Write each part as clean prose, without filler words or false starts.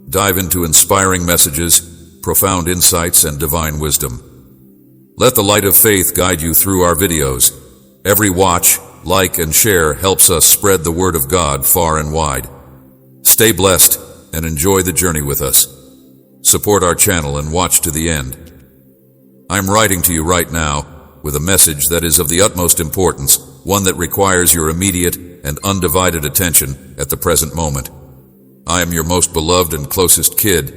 Dive into inspiring messages, profound insights, and divine wisdom. Let the light of faith guide you through our videos. Every watch, like, and share helps us spread the word of God far and wide. Stay blessed and enjoy the journey with us. Support our channel and watch to the end. I'm writing to you right now with a message that is of the utmost importance, one that requires your immediate and undivided attention at the present moment. I am your most beloved and closest kid,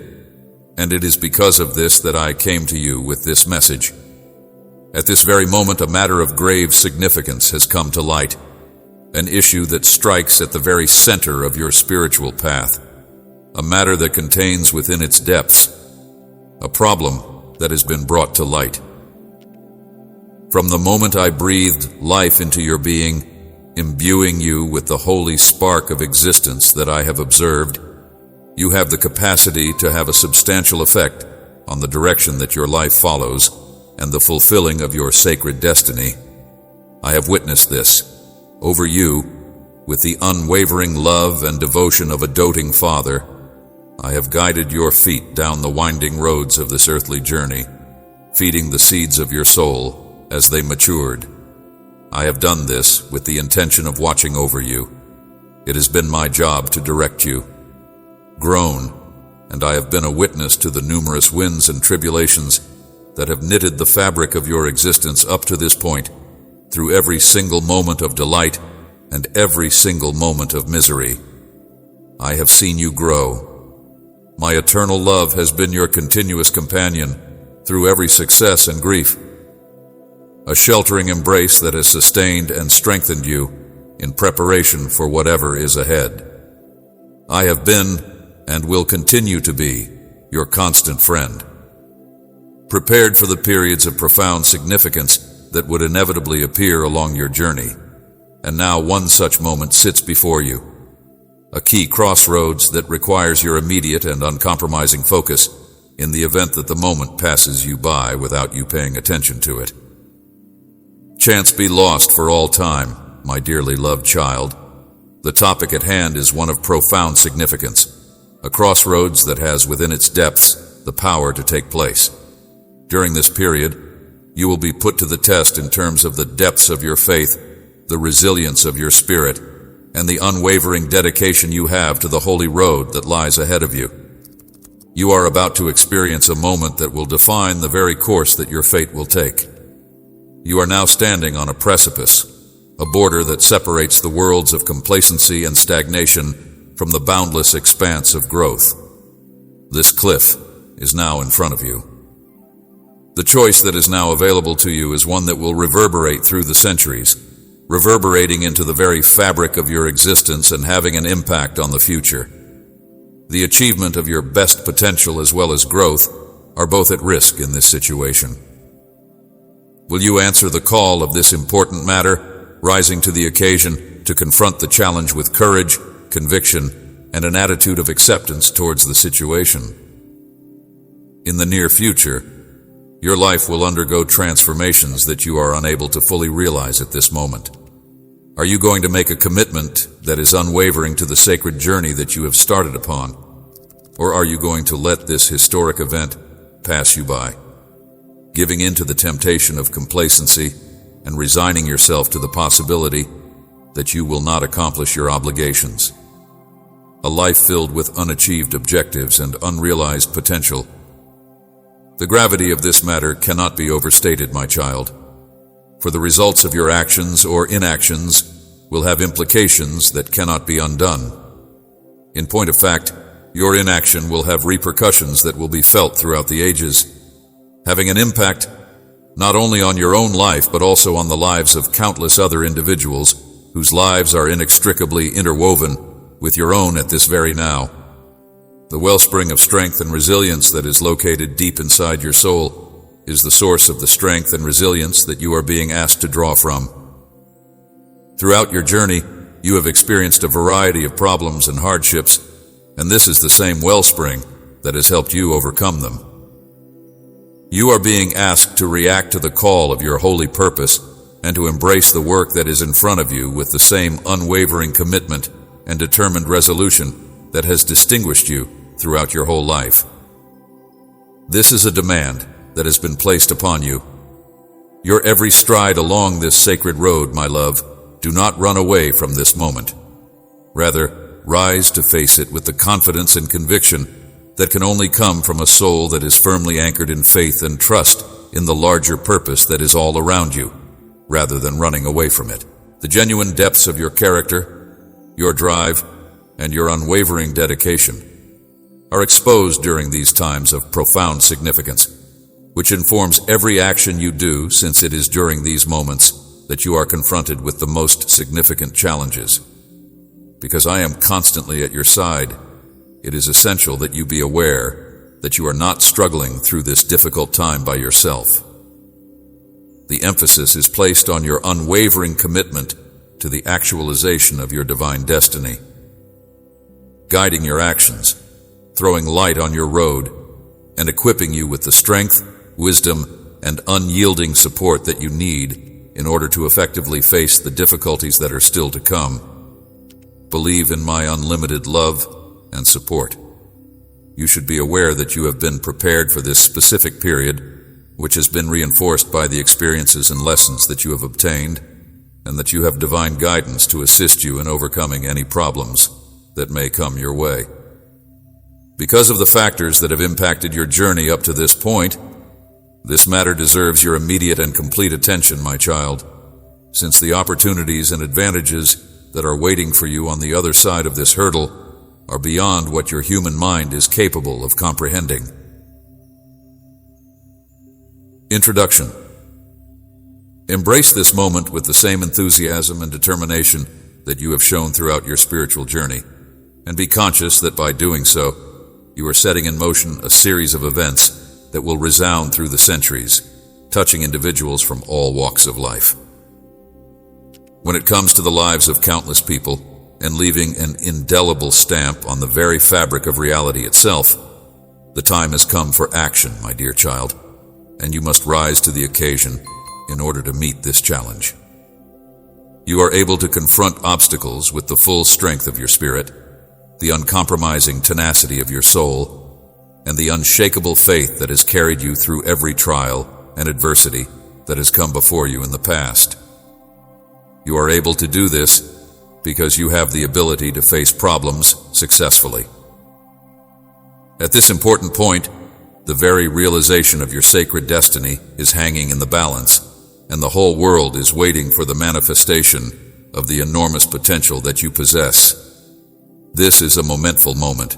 and it is because of this that I came to you with this message. At this very moment, a matter of grave significance has come to light, an issue that strikes at the very center of your spiritual path, a matter that contains within its depths a problem that has been brought to light. From the moment I breathed life into your being, imbuing you with the holy spark of existence that I have observed, you have the capacity to have a substantial effect on the direction that your life follows and the fulfilling of your sacred destiny. I have witnessed this over you with the unwavering love and devotion of a doting father. I have guided your feet down the winding roads of this earthly journey, feeding the seeds of your soul as they matured. I have done this with the intention of watching over you. It has been my job to direct you. Grown, and I have been a witness to the numerous winds and tribulations that have knitted the fabric of your existence up to this point, through every single moment of delight and every single moment of misery. I have seen you grow. My eternal love has been your continuous companion through every success and grief, a sheltering embrace that has sustained and strengthened you in preparation for whatever is ahead. I have been and will continue to be your constant friend, prepared for the periods of profound significance that would inevitably appear along your journey. And now one such moment sits before you, a key crossroads that requires your immediate and uncompromising focus in the event that the moment passes you by without you paying attention to it. Chance be lost for all time, my dearly loved child. The topic at hand is one of profound significance, a crossroads that has within its depths the power to take place. During this period, you will be put to the test in terms of the depths of your faith, the resilience of your spirit, and the unwavering dedication you have to the holy road that lies ahead of you. You are about to experience a moment that will define the very course that your fate will take. You are now standing on a precipice, a border that separates the worlds of complacency and stagnation from the boundless expanse of growth. This cliff is now in front of you. The choice that is now available to you is one that will reverberate through the centuries, reverberating into the very fabric of your existence and having an impact on the future. The achievement of your best potential as well as growth are both at risk in this situation. Will you answer the call of this important matter, rising to the occasion to confront the challenge with courage, conviction, and an attitude of acceptance towards the situation? In the near future, your life will undergo transformations that you are unable to fully realize at this moment. Are you going to make a commitment that is unwavering to the sacred journey that you have started upon? Or are you going to let this historic event pass you by, giving in to the temptation of complacency and resigning yourself to the possibility that you will not accomplish your obligations? A life filled with unachieved objectives and unrealized potential. The gravity of this matter cannot be overstated, my child, for the results of your actions or inactions will have implications that cannot be undone. In point of fact, your inaction will have repercussions that will be felt throughout the ages, having an impact not only on your own life but also on the lives of countless other individuals whose lives are inextricably interwoven with your own at this very now. The wellspring of strength and resilience that is located deep inside your soul is the source of the strength and resilience that you are being asked to draw from. Throughout your journey, you have experienced a variety of problems and hardships, and this is the same wellspring that has helped you overcome them. You are being asked to react to the call of your holy purpose and to embrace the work that is in front of you with the same unwavering commitment and determined resolution that has distinguished you throughout your whole life. This is a demand that has been placed upon you. Your every stride along this sacred road, my love, do not run away from this moment. Rather, rise to face it with the confidence and conviction that can only come from a soul that is firmly anchored in faith and trust in the larger purpose that is all around you, rather than running away from it. The genuine depths of your character, your drive, and your unwavering dedication are exposed during these times of profound significance, which informs every action you do, since it is during these moments that you are confronted with the most significant challenges. Because I am constantly at your side, it is essential that you be aware that you are not struggling through this difficult time by yourself. The emphasis is placed on your unwavering commitment to the actualization of your divine destiny, guiding your actions, throwing light on your road, and equipping you with the strength, wisdom, and unyielding support that you need in order to effectively face the difficulties that are still to come. Believe in my unlimited love and support. You should be aware that you have been prepared for this specific period, which has been reinforced by the experiences and lessons that you have obtained, and that you have divine guidance to assist you in overcoming any problems that may come your way. Because of the factors that have impacted your journey up to this point, this matter deserves your immediate and complete attention, my child, since the opportunities and advantages that are waiting for you on the other side of this hurdle are beyond what your human mind is capable of comprehending. Introduction. Embrace this moment with the same enthusiasm and determination that you have shown throughout your spiritual journey, and be conscious that by doing so, you are setting in motion a series of events that will resound through the centuries, touching individuals from all walks of life. When it comes to the lives of countless people and leaving an indelible stamp on the very fabric of reality itself, the time has come for action, my dear child, and you must rise to the occasion in order to meet this challenge. You are able to confront obstacles with the full strength of your spirit, the uncompromising tenacity of your soul, and the unshakable faith that has carried you through every trial and adversity that has come before you in the past. You are able to do this because you have the ability to face problems successfully. At this important point, the very realization of your sacred destiny is hanging in the balance, and the whole world is waiting for the manifestation of the enormous potential that you possess. This is a momentful moment.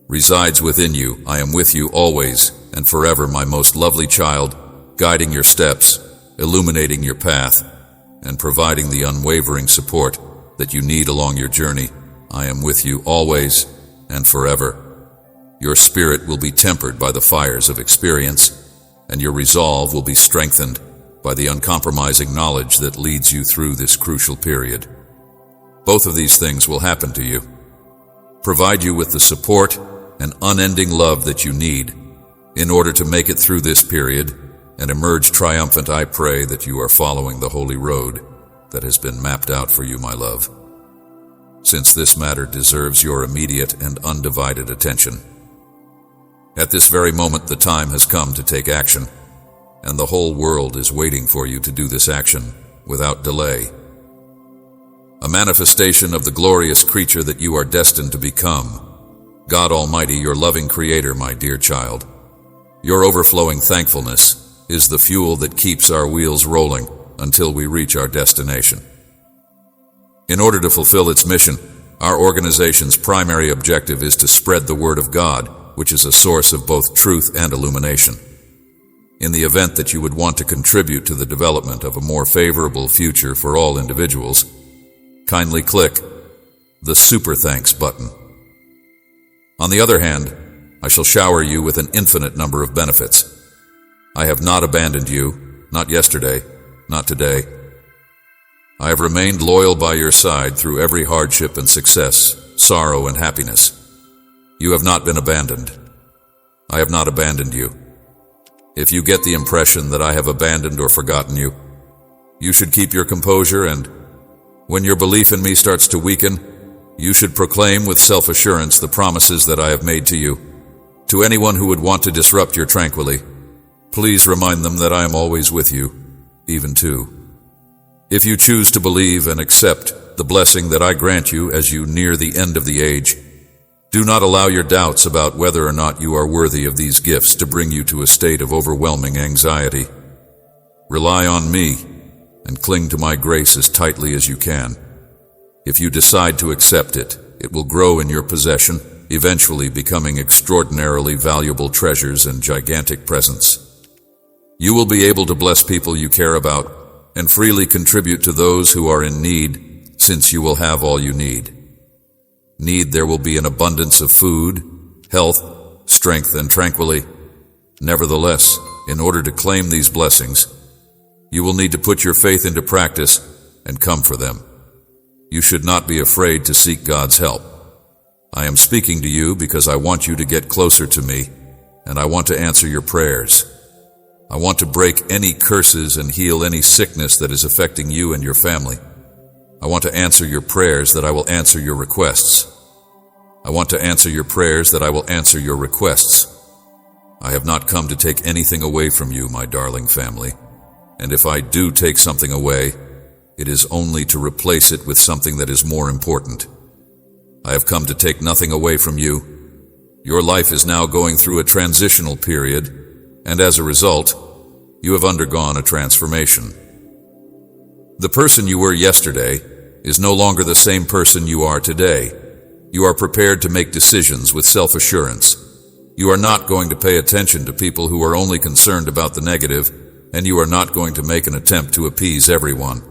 Resides within you, I am with you always and forever, my most lovely child, guiding your steps, illuminating your path, and providing the unwavering support that you need along your journey. I am with you always and forever. Your spirit will be tempered by the fires of experience, and your resolve will be strengthened by the uncompromising knowledge that leads you through this crucial period. Both of these things will happen to you, provide you with the support and unending love that you need in order to make it through this period and emerge triumphant. I pray that you are following the holy road that has been mapped out for you, my love, since this matter deserves your immediate and undivided attention. At this very moment, the time has come to take action, and the whole world is waiting for you to do this action without delay. A manifestation of the glorious creature that you are destined to become. God Almighty, your loving Creator, my dear child. Your overflowing thankfulness is the fuel that keeps our wheels rolling until we reach our destination. In order to fulfill its mission, our organization's primary objective is to spread the Word of God, which is a source of both truth and illumination. In the event that you would want to contribute to the development of a more favorable future for all individuals, kindly click the Super Thanks button. On the other hand, I shall shower you with an infinite number of benefits. I have not abandoned you, not yesterday, not today. I have remained loyal by your side through every hardship and success, sorrow and happiness. You have not been abandoned. I have not abandoned you. If you get the impression that I have abandoned or forgotten you, you should keep your composure, and when your belief in me starts to weaken, You should proclaim with self-assurance the promises that I have made to you. To anyone who would want to disrupt your tranquility, please remind them that I am always with you, even too. If you choose to believe and accept the blessing that I grant you as you near the end of the age, do not allow your doubts about whether or not you are worthy of these gifts to bring you to a state of overwhelming anxiety. Rely on me and cling to my grace as tightly as you can. If you decide to accept it, it will grow in your possession, eventually becoming extraordinarily valuable treasures and gigantic presents. You will be able to bless people you care about and freely contribute to those who are in need, since you will have all you need. There will be an abundance of food, health, strength, and tranquility. Nevertheless, in order to claim these blessings, you will need to put your faith into practice and come for them. You should not be afraid to seek God's help. I am speaking to you because I want you to get closer to me, and I want to answer your prayers. I want to break any curses and heal any sickness that is affecting you and your family. I want to answer your prayers that I will answer your requests. I want to answer your prayers that I will answer your requests. I have not come to take anything away from you, my darling family, and if I do take something away, it is only to replace it with something that is more important. I have come to take nothing away from you. Your life is now going through a transitional period, and as a result, you have undergone a transformation. The person you were yesterday is no longer the same person you are today. You are prepared to make decisions with self-assurance. You are not going to pay attention to people who are only concerned about the negative, and you are not going to make an attempt to appease everyone.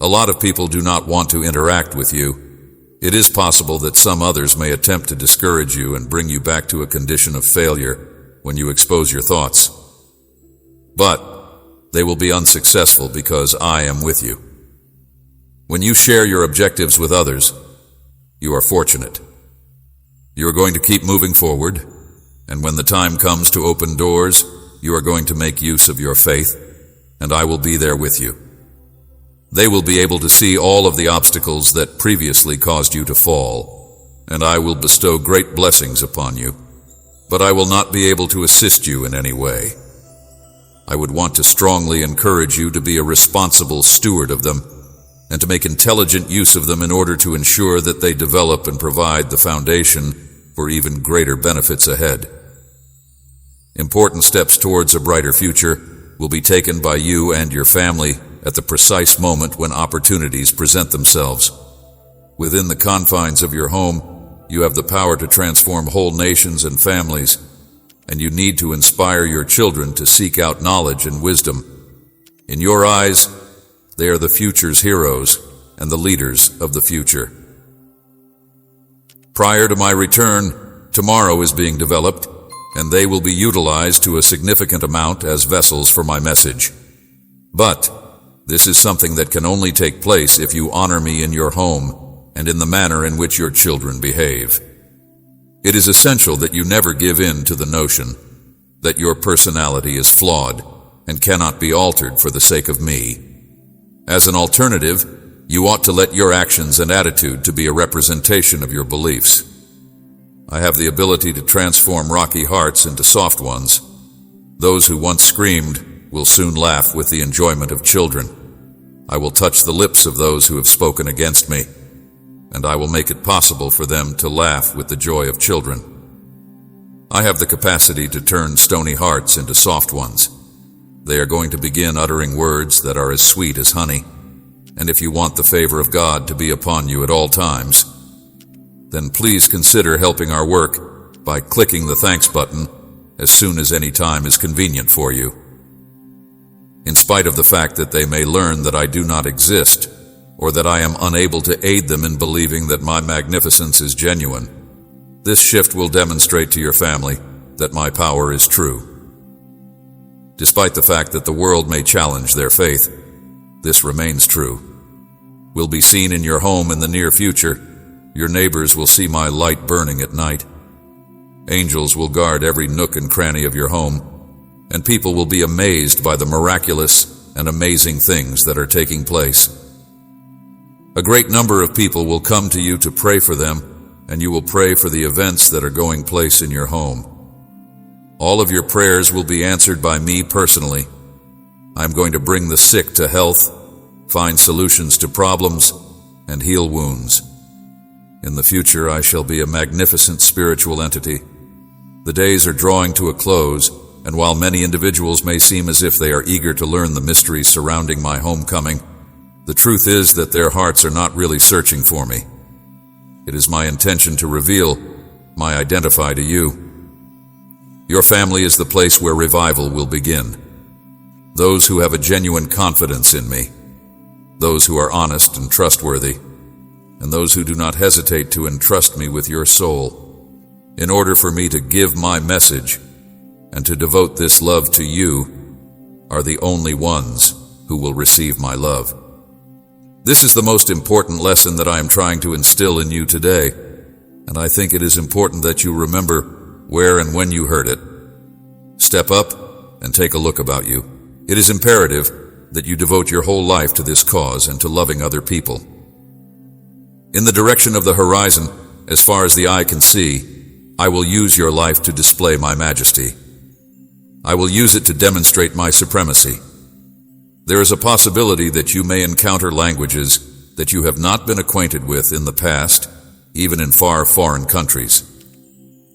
A lot of people do not want to interact with you. It is possible that some others may attempt to discourage you and bring you back to a condition of failure when you expose your thoughts. But they will be unsuccessful because I am with you. When you share your objectives with others, you are fortunate. You are going to keep moving forward, and when the time comes to open doors, you are going to make use of your faith, and I will be there with you. They will be able to see all of the obstacles that previously caused you to fall, and I will bestow great blessings upon you, but I will not be able to assist you in any way. I would want to strongly encourage you to be a responsible steward of them, and to make intelligent use of them in order to ensure that they develop and provide the foundation for even greater benefits ahead. Important steps towards a brighter future will be taken by you and your family at the precise moment when opportunities present themselves. Within the confines of your home, you have the power to transform whole nations and families, and you need to inspire your children to seek out knowledge and wisdom. In your eyes, they are the future's heroes and the leaders of the future. Prior to my return, tomorrow is being developed, and they will be utilized to a significant amount as vessels for my message. But this is something that can only take place if you honor me in your home and in the manner in which your children behave. It is essential that you never give in to the notion that your personality is flawed and cannot be altered for the sake of me. As an alternative, you ought to let your actions and attitude to be a representation of your beliefs. I have the ability to transform rocky hearts into soft ones. Those who once screamed will soon laugh with the enjoyment of children. I will touch the lips of those who have spoken against me, and I will make it possible for them to laugh with the joy of children. I have the capacity to turn stony hearts into soft ones. They are going to begin uttering words that are as sweet as honey, and if you want the favor of God to be upon you at all times, then please consider helping our work by clicking the thanks button as soon as any time is convenient for you. In spite of the fact that they may learn that I do not exist, or that I am unable to aid them in believing that my magnificence is genuine, this shift will demonstrate to your family that my power is true. Despite the fact that the world may challenge their faith, this remains true. Will be seen in your home in the near future. Your neighbors will see my light burning at night. Angels will guard every nook and cranny of your home, and people will be amazed by the miraculous and amazing things that are taking place. A great number of people will come to you to pray for them, and you will pray for the events that are going place in your home. All of your prayers will be answered by me personally. I'm going to bring the sick to health, find solutions to problems, and heal wounds. In the future, I shall be a magnificent spiritual entity. The days are drawing to a close, and while many individuals may seem as if they are eager to learn the mysteries surrounding my homecoming, the truth is that their hearts are not really searching for me. It is my intention to reveal my identity to you. Your family is the place where revival will begin. Those who have a genuine confidence in me, those who are honest and trustworthy, and those who do not hesitate to entrust me with your soul, in order for me to give my message and to devote this love to you, are the only ones who will receive my love. This is the most important lesson that I am trying to instill in you today, and I think it is important that you remember where and when you heard it. Step up and take a look about you. It is imperative that you devote your whole life to this cause and to loving other people. In the direction of the horizon, as far as the eye can see, I will use your life to display my majesty. I will use it to demonstrate my supremacy. There is a possibility that you may encounter languages that you have not been acquainted with in the past, even in far foreign countries.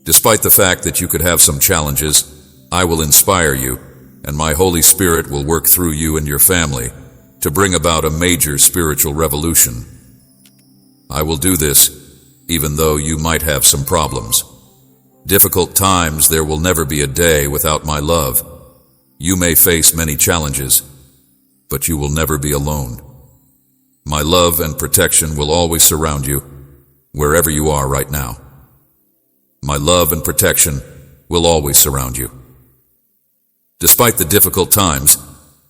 Despite the fact that you could have some challenges, I will inspire you, and my Holy Spirit will work through you and your family to bring about a major spiritual revolution. I will do this even though you might have some problems. Difficult times, there will never be a day without my love. You may face many challenges, but you will never be alone. My love and protection will always surround you, wherever you are right now. My love and protection will always surround you. Despite the difficult times,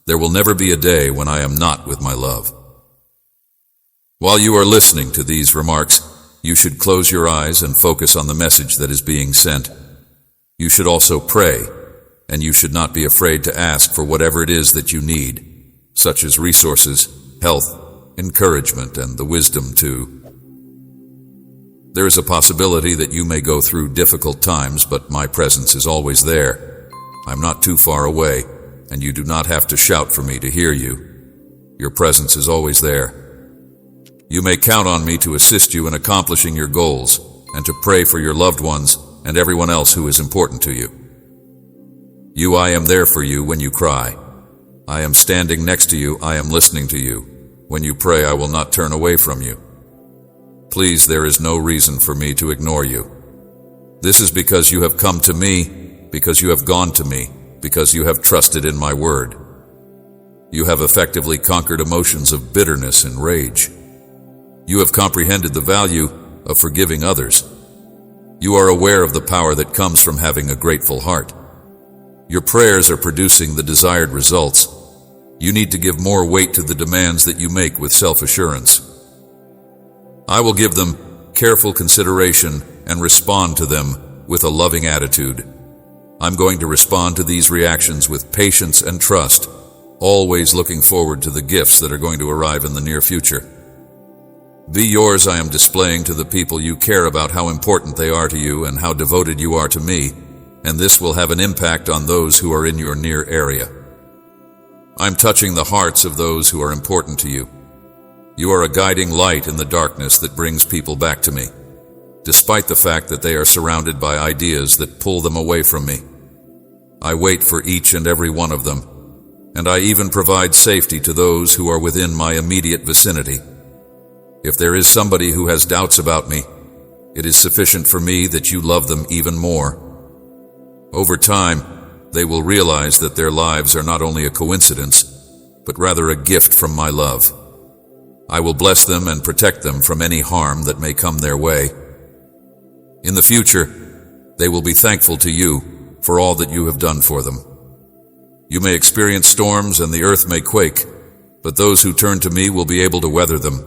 there will never be a day when I am not with my love. While you are listening to these remarks, you should close your eyes and focus on the message that is being sent. You should also pray, and you should not be afraid to ask for whatever it is that you need, such as resources, health, encouragement, and the wisdom to. There is a possibility that you may go through difficult times, but my presence is always there. I'm not too far away, and you do not have to shout for me to hear you. Your presence is always there. You may count on me to assist you in accomplishing your goals and to pray for your loved ones and everyone else who is important to you. I am there for you when you cry. I am standing next to you. I am listening to you. When you pray, I will not turn away from you. Please, there is no reason for me to ignore you. This is because you have come to me, because you have gone to me, because you have trusted in my word. You have effectively conquered emotions of bitterness and rage. You have comprehended the value of forgiving others. You are aware of the power that comes from having a grateful heart. Your prayers are producing the desired results. You need to give more weight to the demands that you make with self-assurance. I will give them careful consideration and respond to them with a loving attitude. I'm going to respond to these reactions with patience and trust, always looking forward to the gifts that are going to arrive in the near future. Be yours. I am displaying to the people you care about how important they are to you and how devoted you are to me, and this will have an impact on those who are in your near area. I'm touching the hearts of those who are important to you. You are a guiding light in the darkness that brings people back to me, despite the fact that they are surrounded by ideas that pull them away from me. I wait for each and every one of them, and I even provide safety to those who are within my immediate vicinity. If there is somebody who has doubts about me, it is sufficient for me that you love them even more. Over time, they will realize that their lives are not only a coincidence, but rather a gift from my love. I will bless them and protect them from any harm that may come their way. In the future, they will be thankful to you for all that you have done for them. You may experience storms and the earth may quake, but those who turn to me will be able to weather them.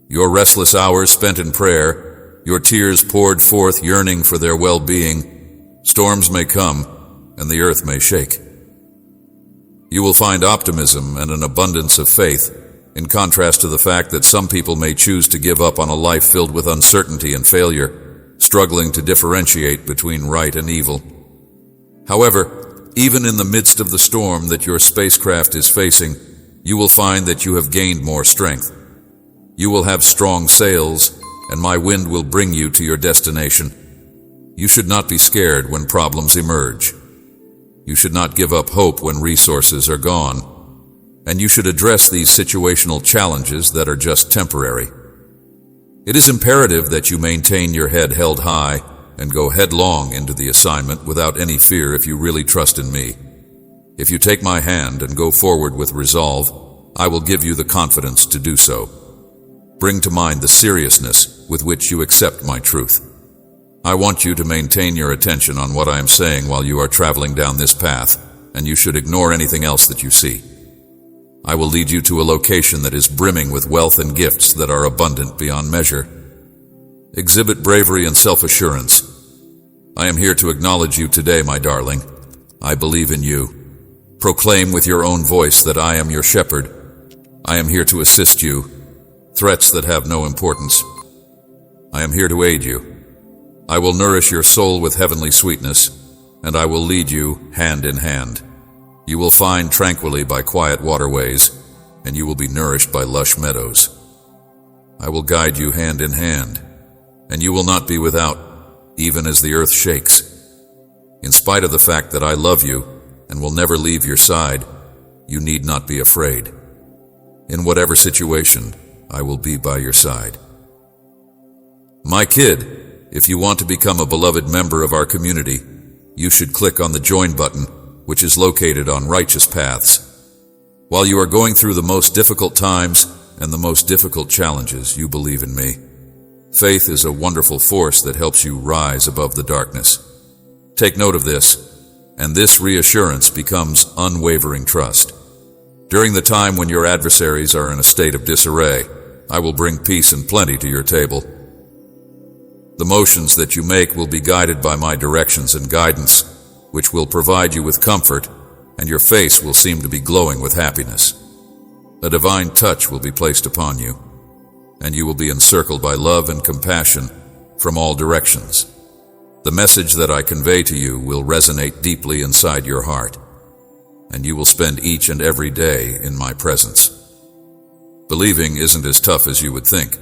Your restless hours spent in prayer, your tears poured forth yearning for their well-being, storms may come and the earth may shake. You will find optimism and an abundance of faith in contrast to the fact that some people may choose to give up on a life filled with uncertainty and failure, struggling to differentiate between right and evil. However, even in the midst of the storm that your spacecraft is facing, you will find that you have gained more strength. You will have strong sails, and my wind will bring you to your destination. You should not be scared when problems emerge. You should not give up hope when resources are gone. And you should address these situational challenges that are just temporary. It is imperative that you maintain your head held high and go headlong into the assignment without any fear if you really trust in me. If you take my hand and go forward with resolve, I will give you the confidence to do so. Bring to mind the seriousness with which you accept my truth. I want you to maintain your attention on what I am saying while you are traveling down this path, and you should ignore anything else that you see. I will lead you to a location that is brimming with wealth and gifts that are abundant beyond measure. Exhibit bravery and self-assurance. I am here to acknowledge you today, my darling. I believe in you. Proclaim with your own voice that I am your shepherd. I am here to assist you. Threats that have no importance. I am here to aid you. I will nourish your soul with heavenly sweetness, and I will lead you hand in hand. You will find tranquility by quiet waterways, and you will be nourished by lush meadows. I will guide you hand in hand, and you will not be without, even as the earth shakes. In spite of the fact that I love you and will never leave your side, you need not be afraid. In whatever situation, I will be by your side. My kid, if you want to become a beloved member of our community, you should click on the Join button, which is located on Righteous Paths. While you are going through the most difficult times and the most difficult challenges, you believe in me. Faith is a wonderful force that helps you rise above the darkness. Take note of this, and this reassurance becomes unwavering trust. During the time when your adversaries are in a state of disarray, I will bring peace and plenty to your table. The motions that you make will be guided by my directions and guidance, which will provide you with comfort, and your face will seem to be glowing with happiness. A divine touch will be placed upon you, and you will be encircled by love and compassion from all directions. The message that I convey to you will resonate deeply inside your heart, and you will spend each and every day in my presence. Believing isn't as tough as you would think.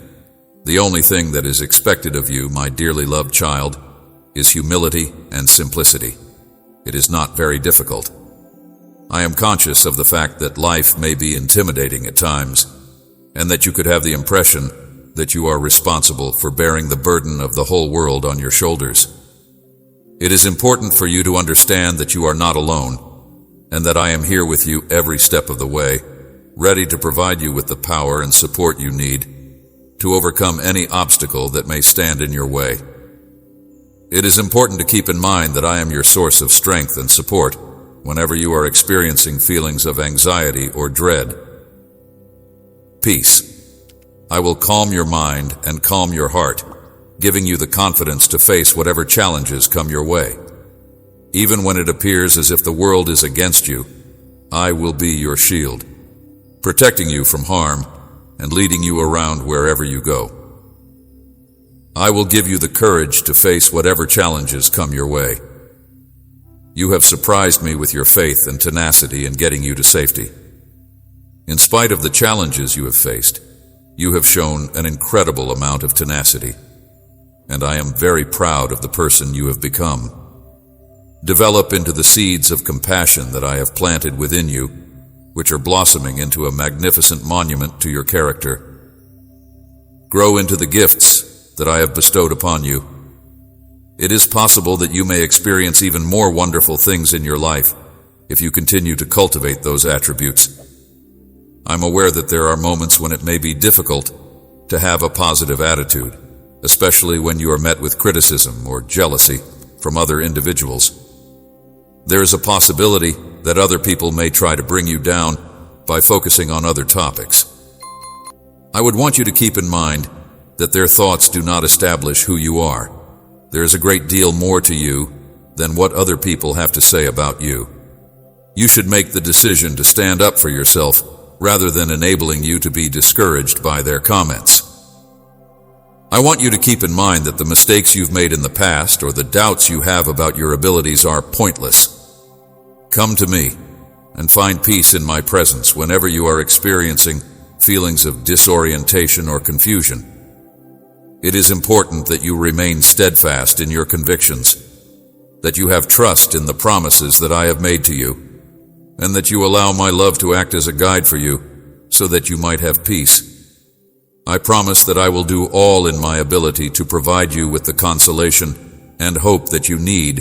The only thing that is expected of you, my dearly loved child, is humility and simplicity. It is not very difficult. I am conscious of the fact that life may be intimidating at times, and that you could have the impression that you are responsible for bearing the burden of the whole world on your shoulders. It is important for you to understand that you are not alone, and that I am here with you every step of the way, ready to provide you with the power and support you need to overcome any obstacle that may stand in your way. It is important to keep in mind that I am your source of strength and support whenever you are experiencing feelings of anxiety or dread. Peace. I will calm your mind and calm your heart, giving you the confidence to face whatever challenges come your way. Even when it appears as if the world is against you, I will be your shield, protecting you from harm and leading you around wherever you go. I will give you the courage to face whatever challenges come your way. You have surprised me with your faith and tenacity in getting you to safety. In spite of the challenges you have faced, you have shown an incredible amount of tenacity, and I am very proud of the person you have become. Develop into the seeds of compassion that I have planted within you, which are blossoming into a magnificent monument to your character. Grow into the gifts that I have bestowed upon you. It is possible that you may experience even more wonderful things in your life if you continue to cultivate those attributes. I'm aware that there are moments when it may be difficult to have a positive attitude, especially when you are met with criticism or jealousy from other individuals. There is a possibility that other people may try to bring you down by focusing on other topics. I would want you to keep in mind that their thoughts do not establish who you are. There is a great deal more to you than what other people have to say about you. You should make the decision to stand up for yourself rather than enabling you to be discouraged by their comments. I want you to keep in mind that the mistakes you've made in the past or the doubts you have about your abilities are pointless. Come to me and find peace in my presence whenever you are experiencing feelings of disorientation or confusion. It is important that you remain steadfast in your convictions, that you have trust in the promises that I have made to you, and that you allow my love to act as a guide for you so that you might have peace. I promise that I will do all in my ability to provide you with the consolation and hope that you need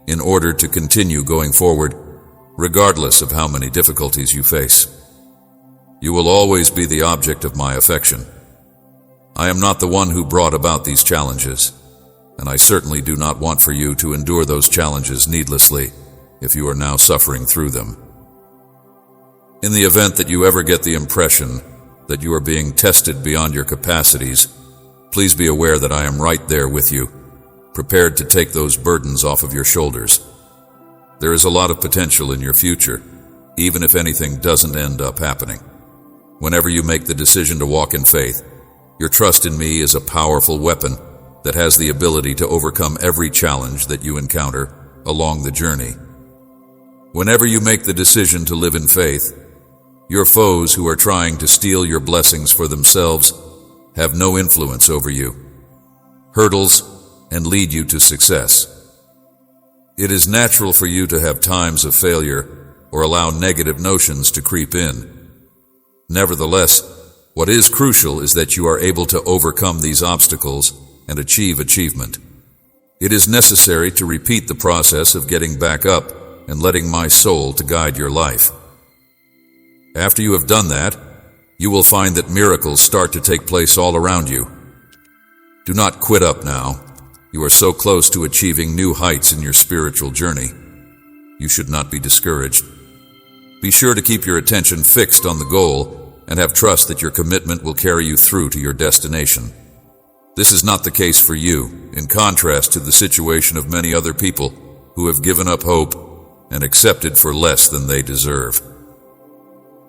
in order to continue going forward, regardless of how many difficulties you face. You will always be the object of my affection. I am not the one who brought about these challenges, and I certainly do not want for you to endure those challenges needlessly if you are now suffering through them. In the event that you ever get the impression that you are being tested beyond your capacities, please be aware that I am right there with you, prepared to take those burdens off of your shoulders. There is a lot of potential in your future, even if anything doesn't end up happening. Whenever you make the decision to walk in faith, your trust in me is a powerful weapon that has the ability to overcome every challenge that you encounter along the journey. Whenever you make the decision to live in faith, your foes who are trying to steal your blessings for themselves have no influence over you, hurdles, and lead you to success. It is natural for you to have times of failure or allow negative notions to creep in. Nevertheless, what is crucial is that you are able to overcome these obstacles and achieve achievement. It is necessary to repeat the process of getting back up and letting my soul to guide your life. After you have done that, you will find that miracles start to take place all around you. Do not quit up now. You are so close to achieving new heights in your spiritual journey. You should not be discouraged. Be sure to keep your attention fixed on the goal and have trust that your commitment will carry you through to your destination. This is not the case for you, in contrast to the situation of many other people who have given up hope and accepted for less than they deserve.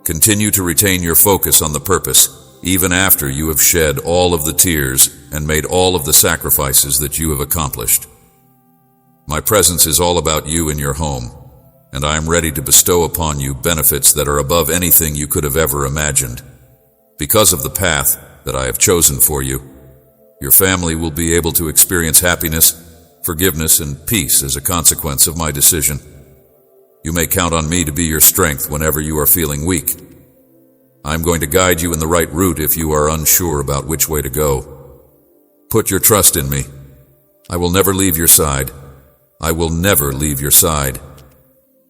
Continue to retain your focus on the purpose, even after you have shed all of the tears and made all of the sacrifices that you have accomplished. My presence is all about you and your home, and I am ready to bestow upon you benefits that are above anything you could have ever imagined. Because of the path that I have chosen for you, your family will be able to experience happiness, forgiveness, and peace as a consequence of my decision. You may count on me to be your strength whenever you are feeling weak. I am going to guide you in the right route if you are unsure about which way to go. Put your trust in me. I will never leave your side. I will never leave your side.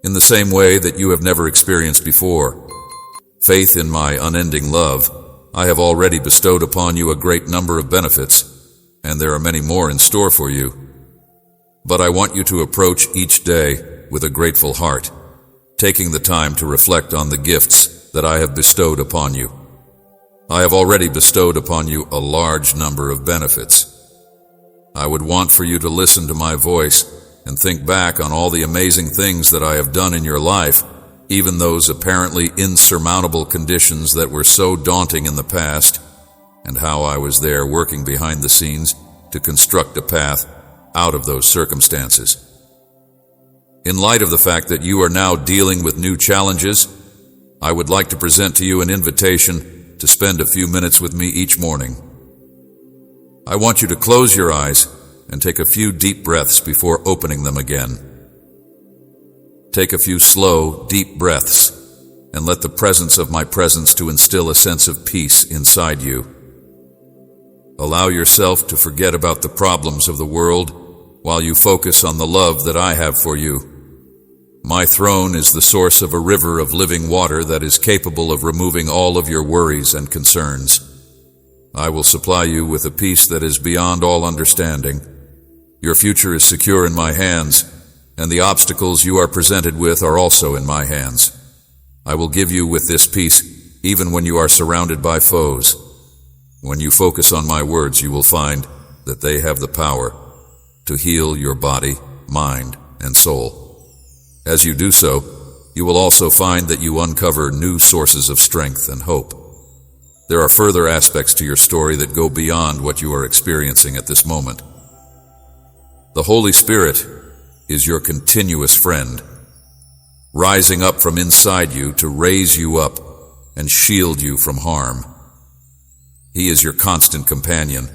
In the same way that you have never experienced before. Faith in my unending love, I have already bestowed upon you a great number of benefits, and there are many more in store for you. But I want you to approach each day with a grateful heart, taking the time to reflect on the gifts that I have bestowed upon you. I have already bestowed upon you a large number of benefits. I would want for you to listen to my voice and think back on all the amazing things that I have done in your life, even those apparently insurmountable conditions that were so daunting in the past, and how I was there working behind the scenes to construct a path out of those circumstances. In light of the fact that you are now dealing with new challenges, I would like to present to you an invitation to spend a few minutes with me each morning. I want you to close your eyes and take a few deep breaths before opening them again. Take a few slow, deep breaths and let the presence of my presence to instill a sense of peace inside you. Allow yourself to forget about the problems of the world while you focus on the love that I have for you. My throne is the source of a river of living water that is capable of removing all of your worries and concerns. I will supply you with a peace that is beyond all understanding. Your future is secure in my hands, and the obstacles you are presented with are also in my hands. I will give you with this peace even when you are surrounded by foes. When you focus on my words, you will find that they have the power to heal your body, mind, and soul. As you do so, you will also find that you uncover new sources of strength and hope. There are further aspects to your story that go beyond what you are experiencing at this moment. The Holy Spirit is your continuous friend, rising up from inside you to raise you up and shield you from harm. He is your constant companion.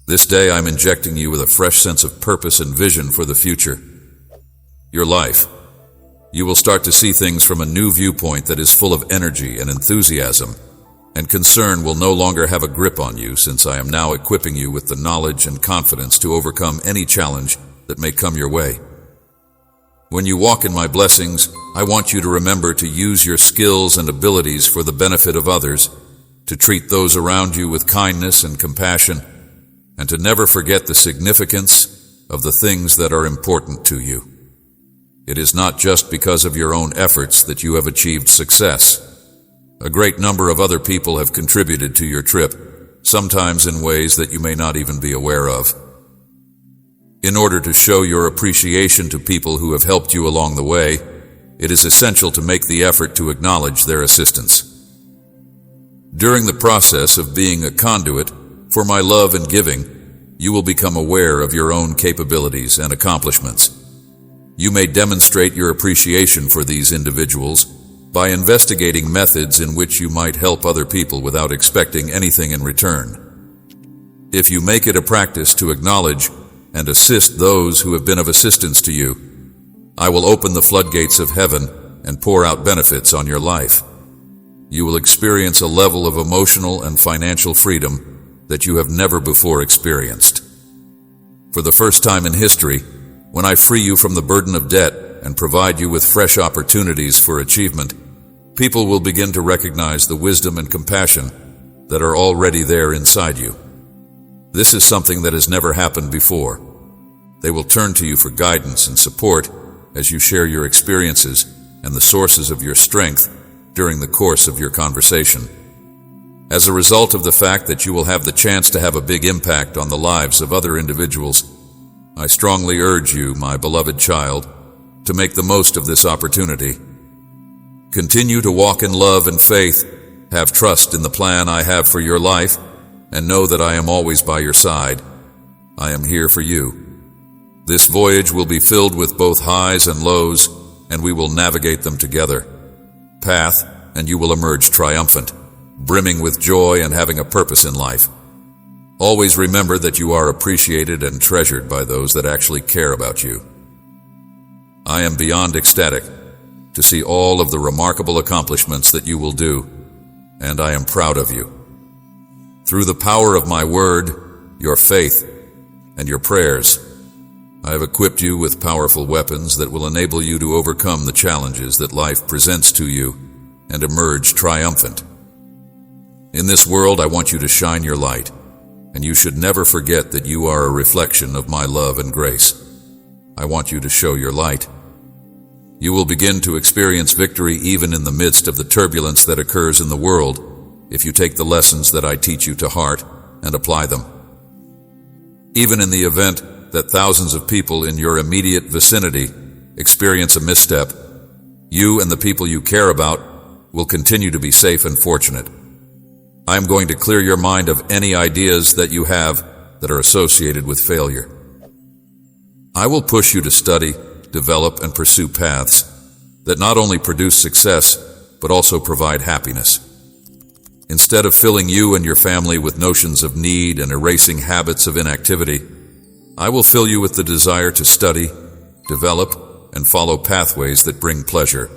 This day I'm injecting you with a fresh sense of purpose and vision for the future. Your life. You will start to see things from a new viewpoint that is full of energy and enthusiasm, and concern will no longer have a grip on you, since I am now equipping you with the knowledge and confidence to overcome any challenge that may come your way. When you walk in my blessings, I want you to remember to use your skills and abilities for the benefit of others, to treat those around you with kindness and compassion, and to never forget the significance of the things that are important to you. It is not just because of your own efforts that you have achieved success. A great number of other people have contributed to your trip, sometimes in ways that you may not even be aware of. In order to show your appreciation to people who have helped you along the way, it is essential to make the effort to acknowledge their assistance. During the process of being a conduit for my love and giving, you will become aware of your own capabilities and accomplishments. You may demonstrate your appreciation for these individuals by investigating methods in which you might help other people without expecting anything in return. If you make it a practice to acknowledge and assist those who have been of assistance to you, I will open the floodgates of heaven and pour out benefits on your life. You will experience a level of emotional and financial freedom that you have never before experienced. For the first time in history, when I free you from the burden of debt and provide you with fresh opportunities for achievement, people will begin to recognize the wisdom and compassion that are already there inside you. This is something that has never happened before. They will turn to you for guidance and support as you share your experiences and the sources of your strength during the course of your conversation. As a result of the fact that you will have the chance to have a big impact on the lives of other individuals, I strongly urge you, my beloved child, to make the most of this opportunity. Continue to walk in love and faith, have trust in the plan I have for your life, and know that I am always by your side. I am here for you. This voyage will be filled with both highs and lows, and we will navigate them together. Path, and you will emerge triumphant, brimming with joy and having a purpose in life. Always remember that you are appreciated and treasured by those that actually care about you. I am beyond ecstatic to see all of the remarkable accomplishments that you will do, and I am proud of you. Through the power of my word, your faith, and your prayers, I have equipped you with powerful weapons that will enable you to overcome the challenges that life presents to you and emerge triumphant. In this world, I want you to shine your light, and you should never forget that you are a reflection of my love and grace. I want you to show your light. You will begin to experience victory even in the midst of the turbulence that occurs in the world if you take the lessons that I teach you to heart and apply them. Even in the event that thousands of people in your immediate vicinity experience a misstep, you and the people you care about will continue to be safe and fortunate. I am going to clear your mind of any ideas that you have that are associated with failure. I will push you to study, develop, and pursue paths that not only produce success, but also provide happiness. Instead of filling you and your family with notions of need and erasing habits of inactivity, I will fill you with the desire to study, develop, and follow pathways that bring pleasure.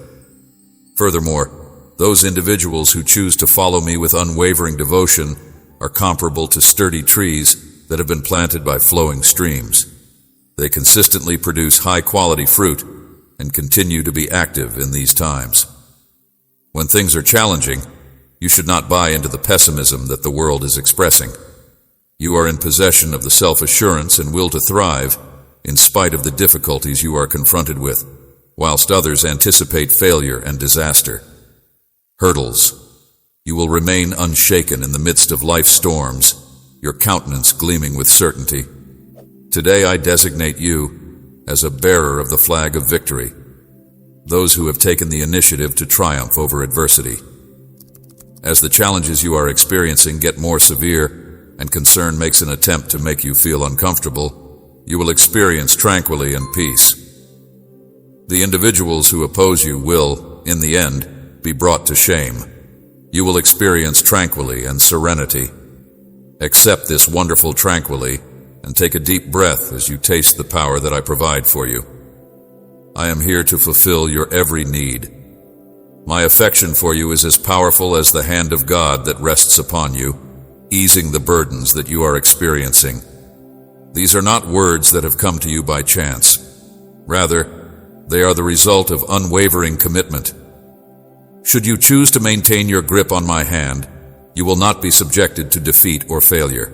Furthermore, those individuals who choose to follow me with unwavering devotion are comparable to sturdy trees that have been planted by flowing streams. They consistently produce high-quality fruit and continue to be active in these times. When things are challenging, you should not buy into the pessimism that the world is expressing. You are in possession of the self-assurance and will to thrive in spite of the difficulties you are confronted with, whilst others anticipate failure and disaster. Hurdles. You will remain unshaken in the midst of life's storms, your countenance gleaming with certainty. Today I designate you as a bearer of the flag of victory. those who have taken the initiative to triumph over adversity. As the challenges you are experiencing get more severe and concern makes an attempt to make you feel uncomfortable, you will experience tranquility and peace. The individuals who oppose you will, in the end, be brought to shame. You will experience tranquility and serenity. Accept this wonderful tranquility and take a deep breath as you taste the power that I provide for you. I am here to fulfill your every need. My affection for you is as powerful as the hand of God that rests upon you, easing the burdens that you are experiencing. These are not words that have come to you by chance. Rather, they are the result of unwavering commitment. Should you choose to maintain your grip on my hand, you will not be subjected to defeat or failure.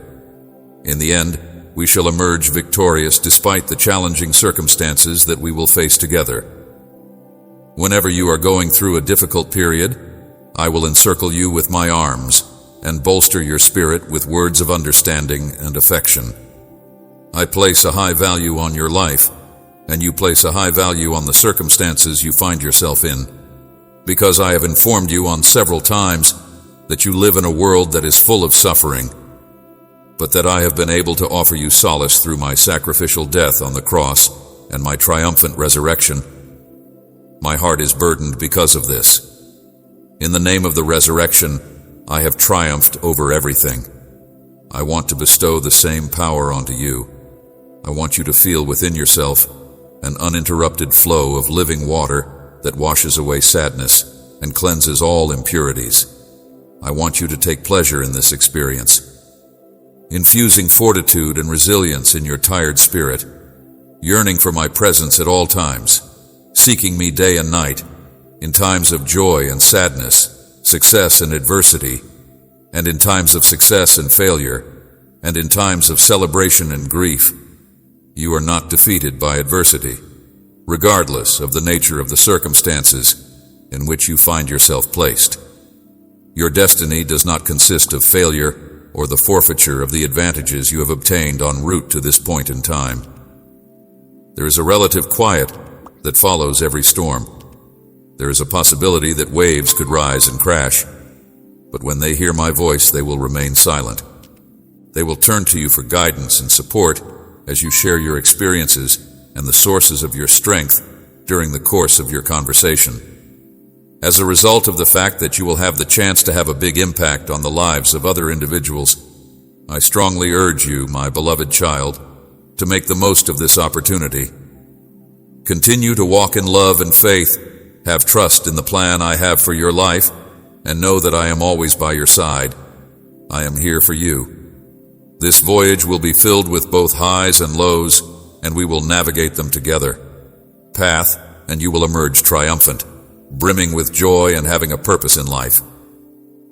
In the end, we shall emerge victorious despite the challenging circumstances that we will face together. Whenever you are going through a difficult period, I will encircle you with my arms and bolster your spirit with words of understanding and affection. I place a high value on your life, and you place a high value on the circumstances you find yourself in, because I have informed you on several times that you live in a world that is full of suffering, but that I have been able to offer you solace through my sacrificial death on the cross and my triumphant resurrection. My heart is burdened because of this. In the name of the resurrection, I have triumphed over everything. I want to bestow the same power onto you. I want you to feel within yourself an uninterrupted flow of living water that washes away sadness and cleanses all impurities. I want you to take pleasure in this experience, infusing fortitude and resilience in your tired spirit, yearning for my presence at all times, seeking me day and night, in times of joy and sadness, success and adversity, and in times of success and failure, and in times of celebration and grief. You are not defeated by adversity, regardless of the nature of the circumstances in which you find yourself placed. Your destiny does not consist of failure or the forfeiture of the advantages you have obtained en route to this point in time. There is a relative quiet that follows every storm. There is a possibility that waves could rise and crash, but when they hear my voice, they will remain silent. They will turn to you for guidance and support as you share your experiences and the sources of your strength during the course of your conversation. As a result of the fact that you will have the chance to have a big impact on the lives of other individuals, I strongly urge you, my beloved child, to make the most of this opportunity. Continue to walk in love and faith, have trust in the plan I have for your life, and know that I am always by your side. I am here for you. This voyage will be filled with both highs and lows, and we will navigate them together. Path, and you will emerge triumphant, brimming with joy and having a purpose in life.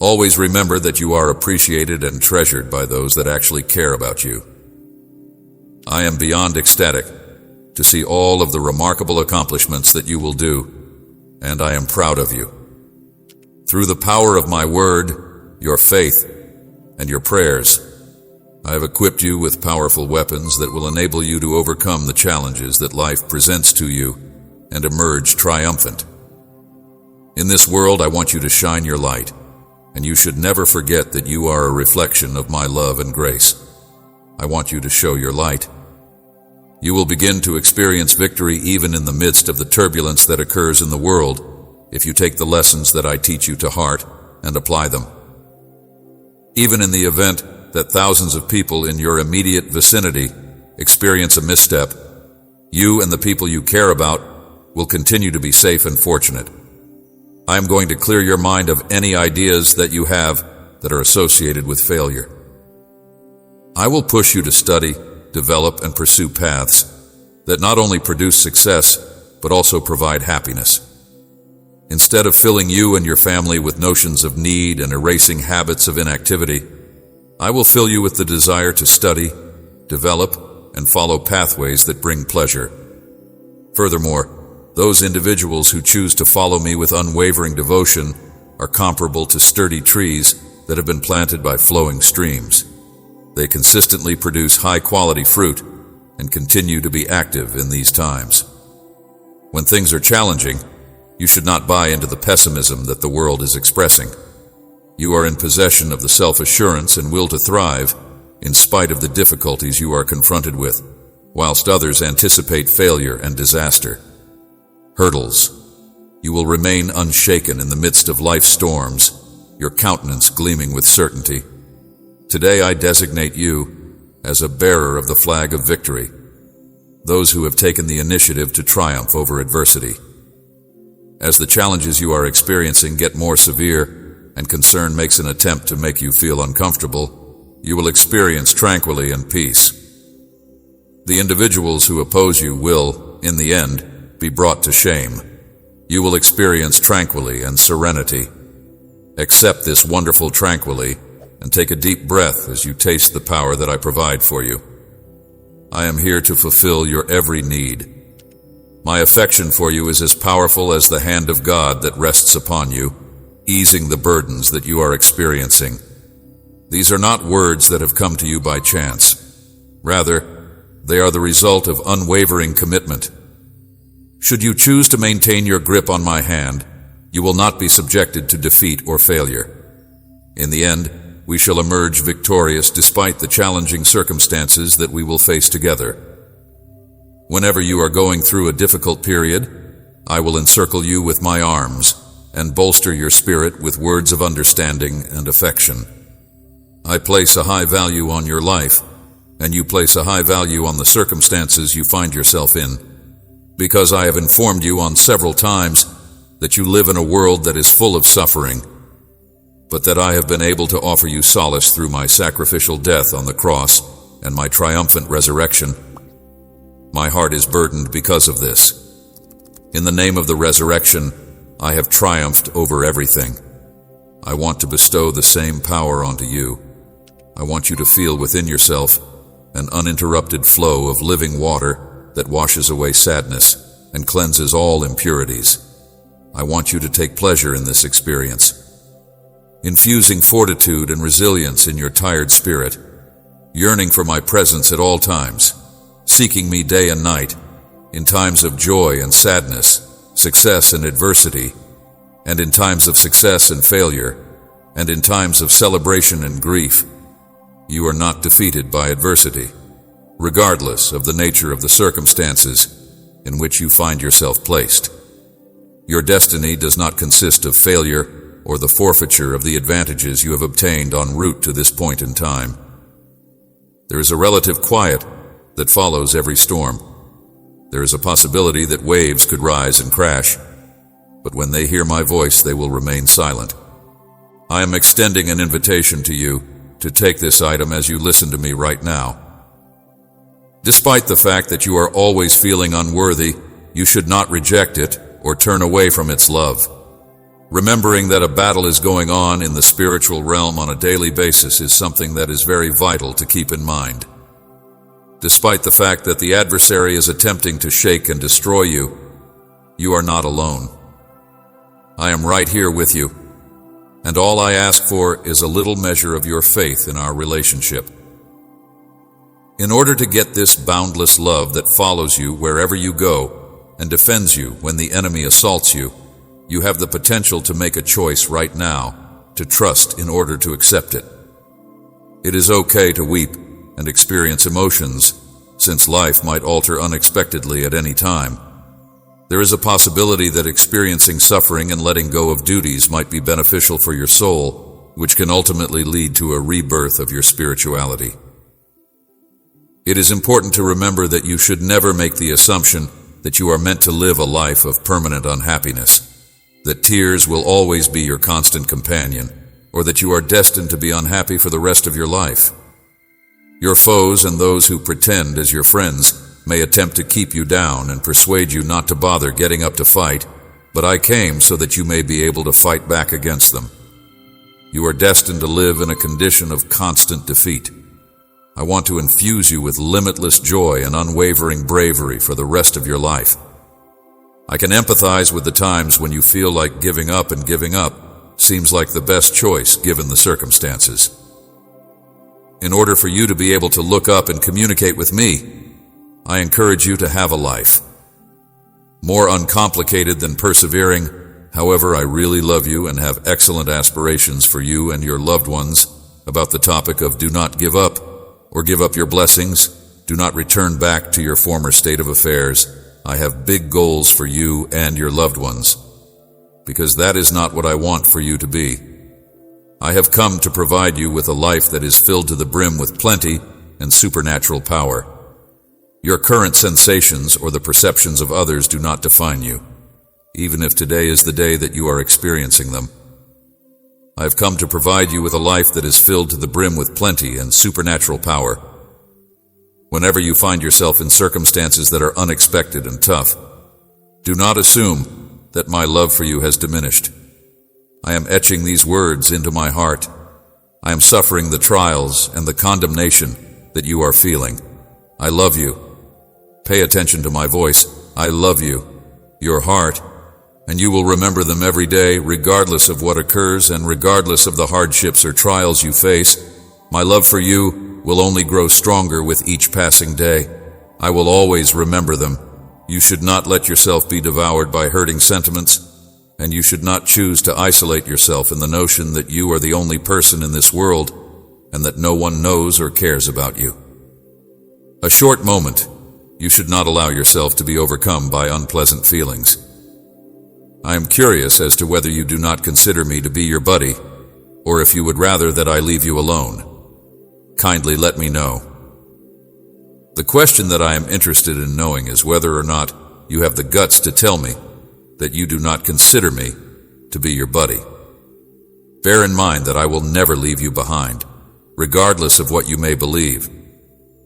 Always remember that you are appreciated and treasured by those that actually care about you. I am beyond ecstatic to see all of the remarkable accomplishments that you will do, and I am proud of you. Through the power of my word, your faith, and your prayers, I have equipped you with powerful weapons that will enable you to overcome the challenges that life presents to you and emerge triumphant. In this world, I want you to shine your light, and you should never forget that you are a reflection of my love and grace. I want you to show your light. You will begin to experience victory even in the midst of the turbulence that occurs in the world if you take the lessons that I teach you to heart and apply them. Even in the event that thousands of people in your immediate vicinity experience a misstep, you and the people you care about will continue to be safe and fortunate. I am going to clear your mind of any ideas that you have that are associated with failure. I will push you to study, develop, and pursue paths that not only produce success, but also provide happiness. Instead of filling you and your family with notions of need and erasing habits of inactivity, I will fill you with the desire to study, develop, and follow pathways that bring pleasure. Furthermore, those individuals who choose to follow me with unwavering devotion are comparable to sturdy trees that have been planted by flowing streams. They consistently produce high-quality fruit and continue to be active in these times. When things are challenging, you should not buy into the pessimism that the world is expressing. You are in possession of the self-assurance and will to thrive in spite of the difficulties you are confronted with, whilst others anticipate failure and disaster. Hurdles. You will remain unshaken in the midst of life's storms, your countenance gleaming with certainty. Today I designate you as a bearer of the flag of victory, those who have taken the initiative to triumph over adversity. As the challenges you are experiencing get more severe and concern makes an attempt to make you feel uncomfortable, you will experience tranquility and peace. The individuals who oppose you will, in the end, be brought to shame. You will experience tranquility and serenity. Accept this wonderful tranquility and take a deep breath as you taste the power that I provide for you. I am here to fulfill your every need. My affection for you is as powerful as the hand of God that rests upon you, easing the burdens that you are experiencing. These are not words that have come to you by chance. Rather, they are the result of unwavering commitment. Should you choose to maintain your grip on my hand, you will not be subjected to defeat or failure. In the end, we shall emerge victorious despite the challenging circumstances that we will face together. Whenever you are going through a difficult period, I will encircle you with my arms and bolster your spirit with words of understanding and affection. I place a high value on your life, and you place a high value on the circumstances you find yourself in, because I have informed you on several times that you live in a world that is full of suffering, but that I have been able to offer you solace through my sacrificial death on the cross and my triumphant resurrection. My heart is burdened because of this. In the name of the resurrection, I have triumphed over everything. I want to bestow the same power onto you. I want you to feel within yourself an uninterrupted flow of living water that washes away sadness and cleanses all impurities. I want you to take pleasure in this experience, infusing fortitude and resilience in your tired spirit, yearning for my presence at all times, seeking me day and night, in times of joy and sadness, success and adversity, and in times of success and failure, and in times of celebration and grief. You are not defeated by adversity, regardless of the nature of the circumstances in which you find yourself placed. Your destiny does not consist of failure or the forfeiture of the advantages you have obtained en route to this point in time. There is a relative quiet that follows every storm. There is a possibility that waves could rise and crash, but when they hear my voice, they will remain silent. I am extending an invitation to you to take this item as you listen to me right now. Despite the fact that you are always feeling unworthy, you should not reject it or turn away from its love. Remembering that a battle is going on in the spiritual realm on a daily basis is something that is very vital to keep in mind. Despite the fact that the adversary is attempting to shake and destroy you, you are not alone. I am right here with you, and all I ask for is a little measure of your faith in our relationship. In order to get this boundless love that follows you wherever you go and defends you when the enemy assaults you, you have the potential to make a choice right now to trust in order to accept it. It is okay to weep and experience emotions, since life might alter unexpectedly at any time. There is a possibility that experiencing suffering and letting go of duties might be beneficial for your soul, which can ultimately lead to a rebirth of your spirituality. It is important to remember that you should never make the assumption that you are meant to live a life of permanent unhappiness, that tears will always be your constant companion, or that you are destined to be unhappy for the rest of your life. Your foes and those who pretend as your friends may attempt to keep you down and persuade you not to bother getting up to fight, but I came so that you may be able to fight back against them. You are destined to live in a condition of constant defeat. I want to infuse you with limitless joy and unwavering bravery for the rest of your life. I can empathize with the times when you feel like giving up, and giving up seems like the best choice given the circumstances. In order for you to be able to look up and communicate with me, I encourage you to have a life. more uncomplicated than persevering. However, I really love you and have excellent aspirations for you and your loved ones about the topic of do not give up or give up your blessings. Do not return back to your former state of affairs. I have big goals for you and your loved ones, because that is not what I want for you to be. I have come to provide you with a life that is filled to the brim with plenty and supernatural power. Your current sensations or the perceptions of others do not define you, even if today is the day that you are experiencing them. I have come to provide you with a life that is filled to the brim with plenty and supernatural power. Whenever you find yourself in circumstances that are unexpected and tough, do not assume that my love for you has diminished. I am etching these words into my heart. I am suffering the trials and the condemnation that you are feeling. I love you. Pay attention to my voice. I love you, your heart, and you will remember them every day, regardless of what occurs and regardless of the hardships or trials you face. My love for you will only grow stronger with each passing day. I will always remember them. You should not let yourself be devoured by hurting sentiments, and you should not choose to isolate yourself in the notion that you are the only person in this world and that no one knows or cares about you. A short moment, you should not allow yourself to be overcome by unpleasant feelings. I am curious as to whether you do not consider me to be your buddy, or if you would rather that I leave you alone. Kindly let me know. The question that I am interested in knowing is whether or not you have the guts to tell me that you do not consider me to be your buddy. Bear in mind that I will never leave you behind, regardless of what you may believe.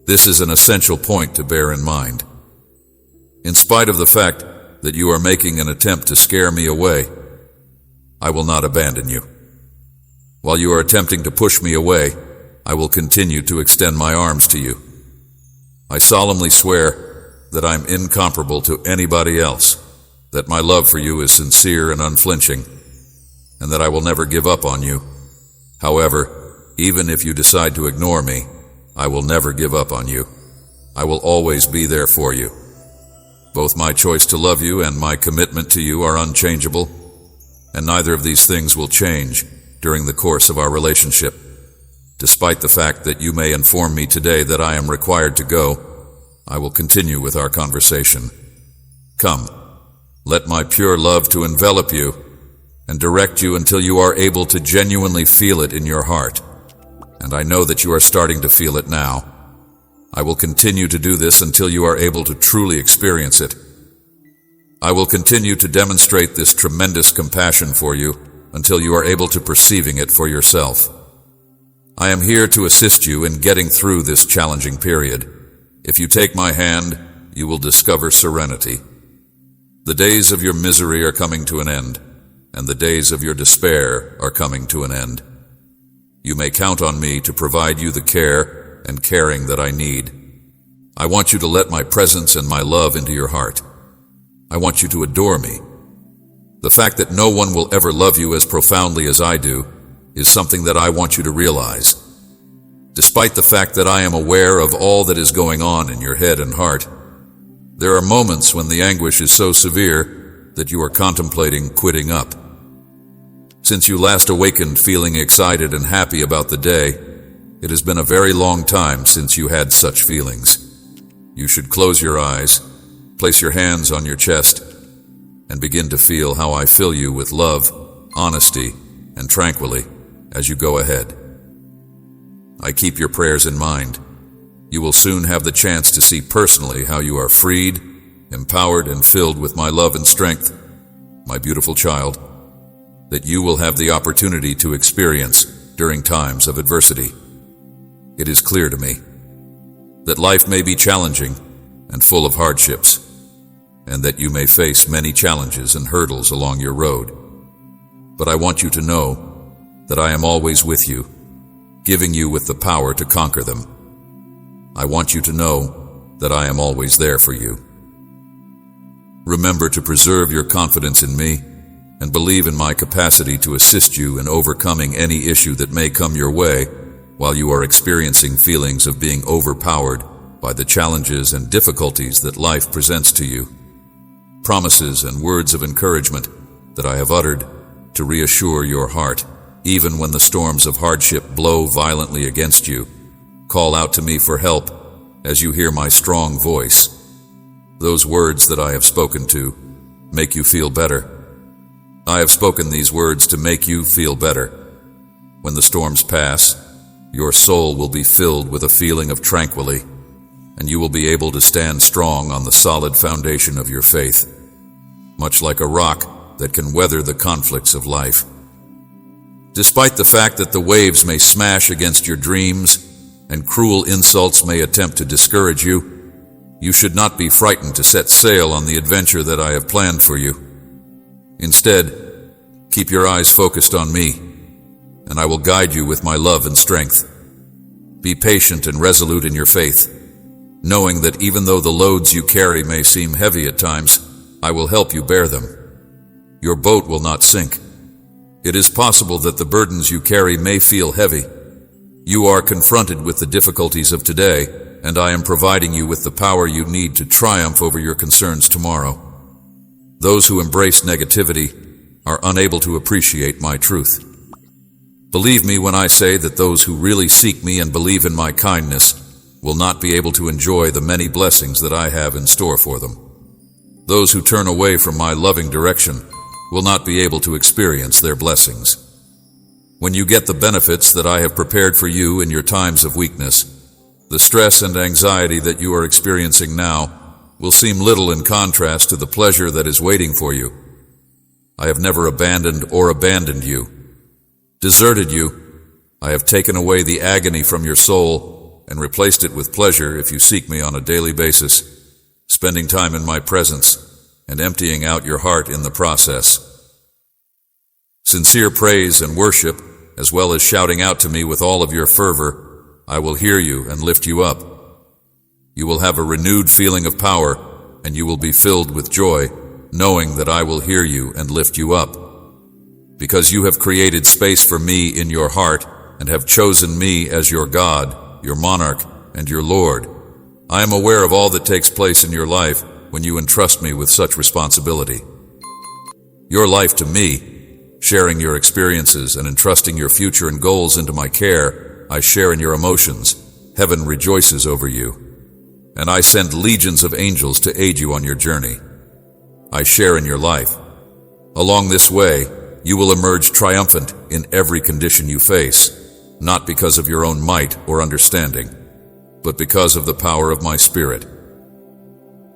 This is an essential point to bear in mind. In spite of the fact that you are making an attempt to scare me away, I will not abandon you. While you are attempting to push me away, I will continue to extend my arms to you. I solemnly swear that I'm incomparable to anybody else, that my love for you is sincere and unflinching, and that I will never give up on you. However, even if you decide to ignore me, I will never give up on you. I will always be there for you. Both my choice to love you and my commitment to you are unchangeable, and neither of these things will change during the course of our relationship. Despite the fact that you may inform me today that I am required to go, I will continue with our conversation. Come, let my pure love to envelop you and direct you until you are able to genuinely feel it in your heart. And I know that you are starting to feel it now. I will continue to do this until you are able to truly experience it. I will continue to demonstrate this tremendous compassion for you until you are able to perceiving it for yourself. I am here to assist you in getting through this challenging period. If you take my hand, you will discover serenity. The days of your misery are coming to an end, and the days of your despair are coming to an end. You may count on me to provide you the care and caring that I need. I want you to let my presence and my love into your heart. I want you to adore me. The fact that no one will ever love you as profoundly as I do is something that I want you to realize. Despite the fact that I am aware of all that is going on in your head and heart, there are moments when the anguish is so severe that you are contemplating quitting up. Since you last awakened feeling excited and happy about the day, it has been a very long time since you had such feelings. You should close your eyes, place your hands on your chest, and begin to feel how I fill you with love, honesty, and tranquility as you go ahead. I keep your prayers in mind. You will soon have the chance to see personally how you are freed, empowered, and filled with my love and strength, my beautiful child, that you will have the opportunity to experience during times of adversity. It is clear to me that life may be challenging and full of hardships, and that you may face many challenges and hurdles along your road. But I want you to know that I am always with you, giving you with the power to conquer them. I want you to know that I am always there for you. Remember to preserve your confidence in me and believe in my capacity to assist you in overcoming any issue that may come your way while you are experiencing feelings of being overpowered by the challenges and difficulties that life presents to you. promises and words of encouragement that I have uttered to reassure your heart, even when the storms of hardship blow violently against you. Call out to me for help as you hear my strong voice. Those words that I have spoken to make you feel better. I have spoken these words to make you feel better. When the storms pass, your soul will be filled with a feeling of tranquility, and you will be able to stand strong on the solid foundation of your faith, much like a rock that can weather the conflicts of life. Despite the fact that the waves may smash against your dreams and cruel insults may attempt to discourage you, you should not be frightened to set sail on the adventure that I have planned for you. Instead, keep your eyes focused on me, and I will guide you with my love and strength. Be patient and resolute in your faith, knowing that even though the loads you carry may seem heavy at times, I will help you bear them. Your boat will not sink. It is possible that the burdens you carry may feel heavy. You are confronted with the difficulties of today, and I am providing you with the power you need to triumph over your concerns tomorrow. Those who embrace negativity are unable to appreciate my truth. Believe me when I say that those who really seek me and believe in my kindness will not be able to enjoy the many blessings that I have in store for them. Those who turn away from my loving direction will not be able to experience their blessings. When you get the benefits that I have prepared for you in your times of weakness, the stress and anxiety that you are experiencing now will seem little in contrast to the pleasure that is waiting for you. I have never abandoned you, deserted you. I have taken away the agony from your soul and replaced it with pleasure if you seek me on a daily basis, spending time in my presence and emptying out your heart in the process. Sincere praise and worship, as well as shouting out to me with all of your fervor, I will hear you and lift you up. You will have a renewed feeling of power, and you will be filled with joy, knowing that I will hear you and lift you up. Because you have created space for me in your heart and have chosen me as your God, your monarch, and your Lord, I am aware of all that takes place in your life when you entrust me with such responsibility. Your life to me, sharing your experiences and entrusting your future and goals into my care, I share in your emotions. Heaven rejoices over you, and I send legions of angels to aid you on your journey. I share in your life. Along this way, you will emerge triumphant in every condition you face, not because of your own might or understanding, but because of the power of my Spirit.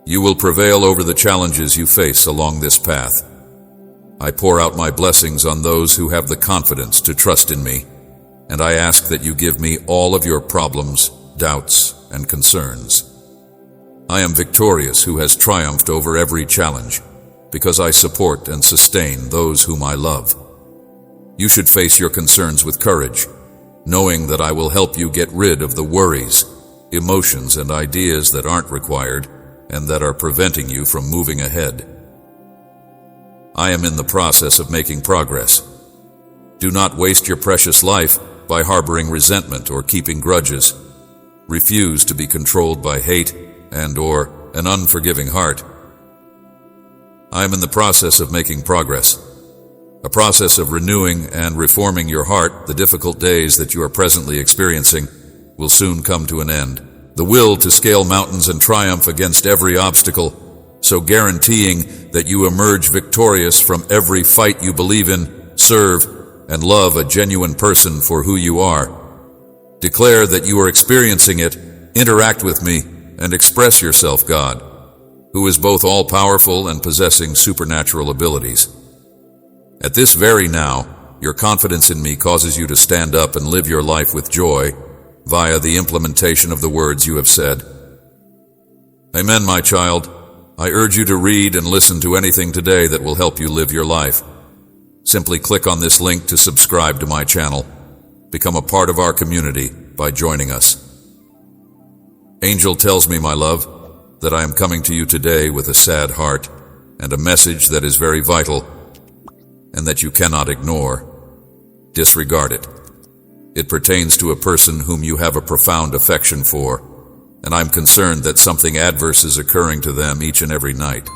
You will prevail over the challenges you face along this path. I pour out my blessings on those who have the confidence to trust in me, and I ask that you give me all of your problems, doubts, and concerns. I am victorious who has triumphed over every challenge, because I support and sustain those whom I love. You should face your concerns with courage, knowing that I will help you get rid of the worries, emotions, and ideas that aren't required and that are preventing you from moving ahead. I am in the process of making progress. Do not waste your precious life by harboring resentment or keeping grudges. Refuse to be controlled by hate and/or an unforgiving heart. I am in the process of making progress, a process of renewing and reforming your heart. The difficult days that you are presently experiencing will soon come to an end. The will to scale mountains and triumph against every obstacle, so guaranteeing that you emerge victorious from every fight you believe in, serve, and love a genuine person for who you are. Declare that you are experiencing it, interact with me, and express yourself, God, who is both all-powerful and possessing supernatural abilities. At this very now, your confidence in me causes you to stand up and live your life with joy via the implementation of the words you have said. Amen, my child. I urge you to read and listen to anything today that will help you live your life. Simply click on this link to subscribe to my channel. Become a part of our community by joining us. Angel tells me, my love, that I am coming to you today with a sad heart and a message that is very vital and that you cannot ignore. Disregard it. It pertains to a person whom you have a profound affection for, and I'm concerned that something adverse is occurring to them each and every night.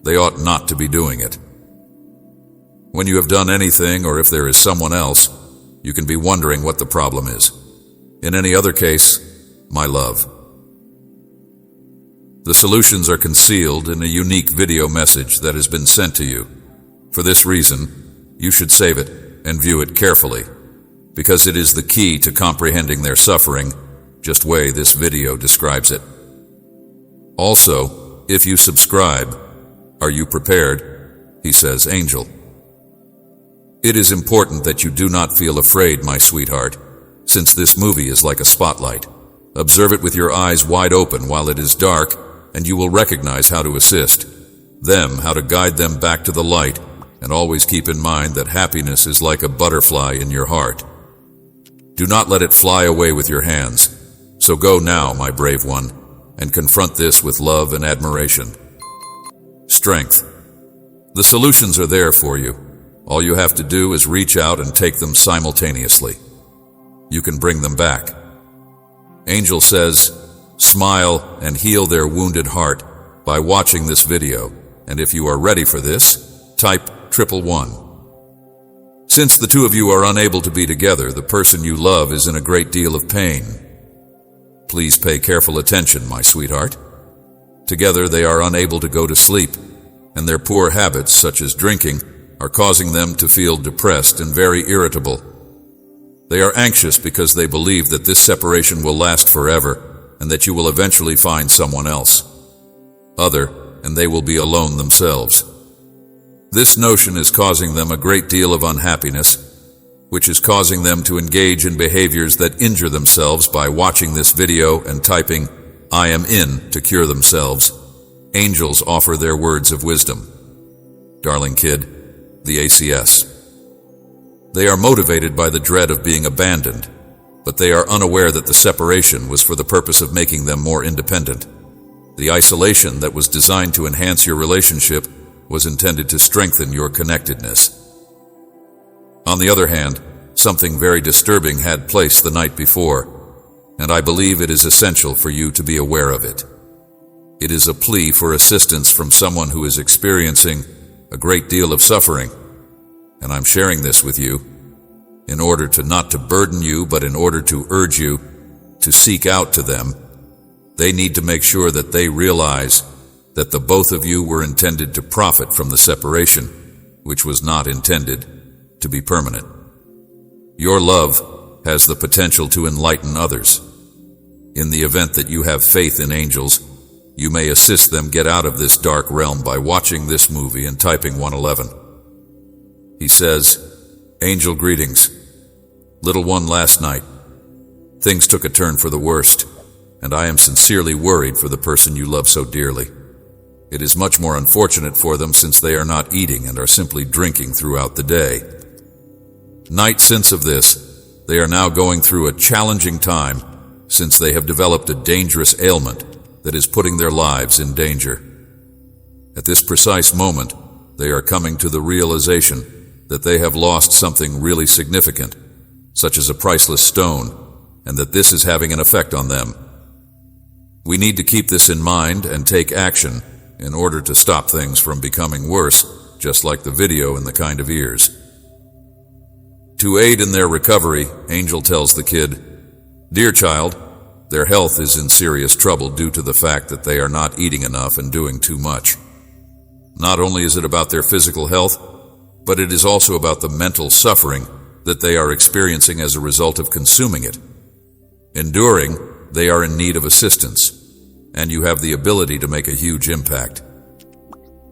They ought not to be doing it. When you have done anything, or if there is someone else, you can be wondering what the problem is. In any other case, my love. The solutions are concealed in a unique video message that has been sent to you. For this reason, you should save it and view it carefully, because it is the key to comprehending their suffering, just way this video describes it. Also, if you subscribe, are you prepared? He says, Angel. It is important that you do not feel afraid, my sweetheart, since this movie is like a spotlight. Observe it with your eyes wide open while it is dark, and you will recognize how to assist them, how to guide them back to the light, and always keep in mind that happiness is like a butterfly in your heart. Do not let it fly away with your hands. So go now, my brave one, and confront this with love and admiration. Strength. The solutions are there for you. All you have to do is reach out and take them simultaneously. You can bring them back. Angel says, smile and heal their wounded heart by watching this video, and if you are ready for this, type 111. Since the two of you are unable to be together, the person you love is in a great deal of pain. Please pay careful attention, my sweetheart. Together they are unable to go to sleep, and their poor habits, such as drinking, are causing them to feel depressed and very irritable. They are anxious because they believe that this separation will last forever and that you will eventually find someone else, and they will be alone themselves. This notion is causing them a great deal of unhappiness, which is causing them to engage in behaviors that injure themselves by watching this video and typing, I am in, to cure themselves. Angels offer their words of wisdom. Darling kid, the ACS. They are motivated by the dread of being abandoned, but they are unaware that the separation was for the purpose of making them more independent. The isolation that was designed to enhance your relationship was intended to strengthen your connectedness. On the other hand, something very disturbing had place the night before, and I believe it is essential for you to be aware of it. It is a plea for assistance from someone who is experiencing a great deal of suffering, and I'm sharing this with you in order to not to burden you, but in order to urge you to seek out to them. They need to make sure that they realize that the both of you were intended to profit from the separation, which was not intended to be permanent. Your love has the potential to enlighten others. In the event that you have faith in angels, you may assist them get out of this dark realm by watching this movie and typing 111. He says, Angel greetings. Little one, last night, things took a turn for the worst, and I am sincerely worried for the person you love so dearly. It is much more unfortunate for them since they are not eating and are simply drinking throughout the day. Night since of this, they are now going through a challenging time since they have developed a dangerous ailment that is putting their lives in danger. At this precise moment, they are coming to the realization that they have lost something really significant, such as a priceless stone, and that this is having an effect on them. We need to keep this in mind and take action in order to stop things from becoming worse, just like the video in the kind of ears. To aid in their recovery, Angel tells the kid, Dear child, their health is in serious trouble due to the fact that they are not eating enough and doing too much. Not only is it about their physical health, but it is also about the mental suffering that they are experiencing as a result of consuming it. Enduring, they are in need of assistance, and you have the ability to make a huge impact.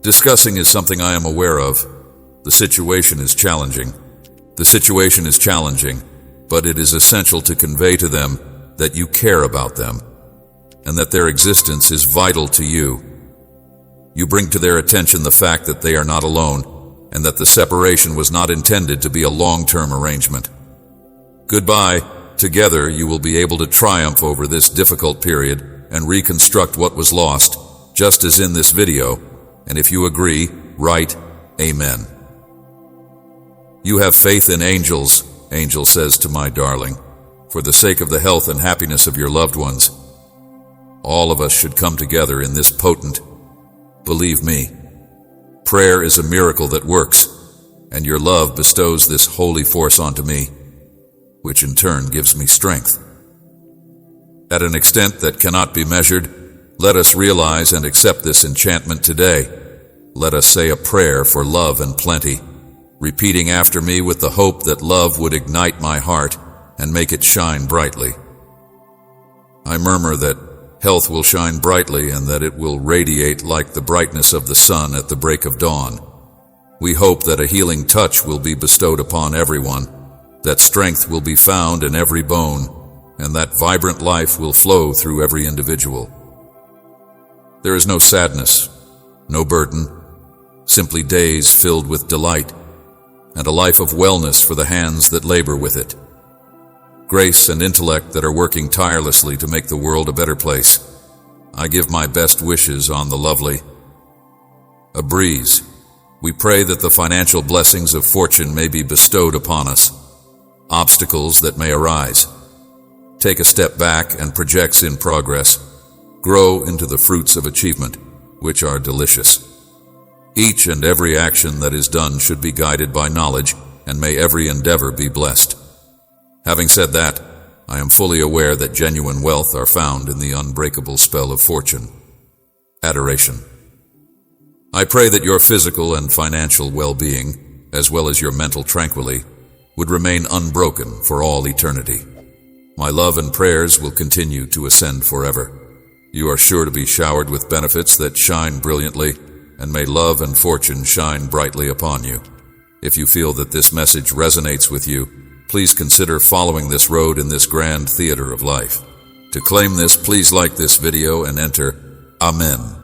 Discussing is something I am aware of. The situation is challenging. But it is essential to convey to them that you care about them, and that their existence is vital to you. You bring to their attention the fact that they are not alone, and that the separation was not intended to be a long-term arrangement. Goodbye. Together you will be able to triumph over this difficult period and reconstruct what was lost, just as in this video, and if you agree, write Amen. You have faith in angels, Angel says to my darling, for the sake of the health and happiness of your loved ones. All of us should come together in this potent, believe me, prayer is a miracle that works, and your love bestows this holy force onto me, which in turn gives me strength. At an extent that cannot be measured, let us realize and accept this enchantment today. Let us say a prayer for love and plenty, repeating after me with the hope that love would ignite my heart and make it shine brightly. I murmur that health will shine brightly and that it will radiate like the brightness of the sun at the break of dawn. We hope that a healing touch will be bestowed upon everyone, that strength will be found in every bone, and that vibrant life will flow through every individual. There is no sadness, no burden, simply days filled with delight, and a life of wellness for the hands that labor with it. Grace and intellect that are working tirelessly to make the world a better place. I give my best wishes on the lovely. A breeze. We pray that the financial blessings of fortune may be bestowed upon us. Obstacles that may arise. Take a step back and projects in progress. Grow into the fruits of achievement, which are delicious. Each and every action that is done should be guided by knowledge, and may every endeavor be blessed. Having said that, I am fully aware that genuine wealth are found in the unbreakable spell of fortune. Adoration. I pray that your physical and financial well-being, as well as your mental tranquility, would remain unbroken for all eternity. My love and prayers will continue to ascend forever. You are sure to be showered with benefits that shine brilliantly, and may love and fortune shine brightly upon you. If you feel that this message resonates with you, please consider following this road in this grand theater of life. To claim this, please like this video and enter Amen